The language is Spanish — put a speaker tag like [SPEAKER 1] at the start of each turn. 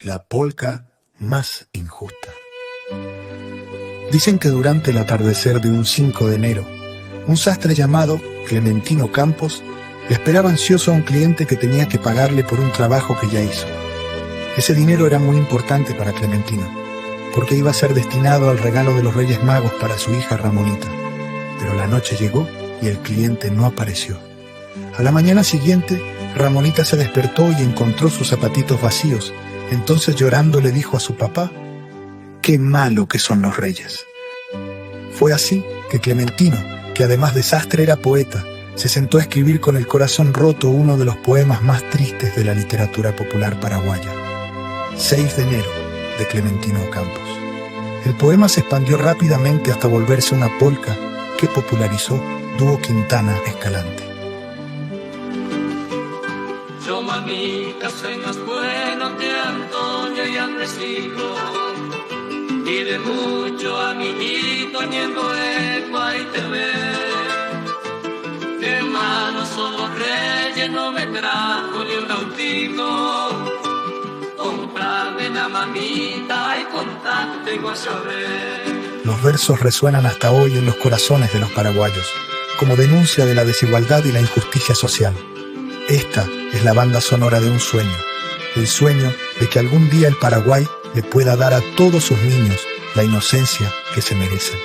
[SPEAKER 1] la polca más injusta. Dicen que durante el atardecer de un 5 de enero, un sastre llamado Clementino Campos le esperaba ansioso a un cliente que tenía que pagarle por un trabajo que ya hizo. Ese dinero era muy importante para Clementino, porque iba a ser destinado al regalo de los Reyes Magos para su hija Ramonita. Pero la noche llegó y el cliente no apareció. A la mañana siguiente, Ramonita se despertó y encontró sus zapatitos vacíos. Entonces llorando le dijo a su papá: «¡Qué malo que son los reyes!». Fue así que Clementino, que además de sastre era poeta, se sentó a escribir con el corazón roto uno de los poemas más tristes de la literatura popular paraguaya, 6 de enero, de Clementino Campos. El poema se expandió rápidamente hasta volverse una polca que popularizó Dúo Quintana Escalante.
[SPEAKER 2] Yo, mamita, soy más bueno que Antonio y Andresito, y de mucho amiguito ñendo eco ahí te ve. De manos son los reyes, no me trajo ni un autito. Comprame la mamita y contate a saber.
[SPEAKER 1] Los versos resuenan hasta hoy en los corazones de los paraguayos, como denuncia de la desigualdad y la injusticia social. Esta es la banda sonora de un sueño, el sueño de que algún día el Paraguay le pueda dar a todos sus niños la inocencia que se merecen.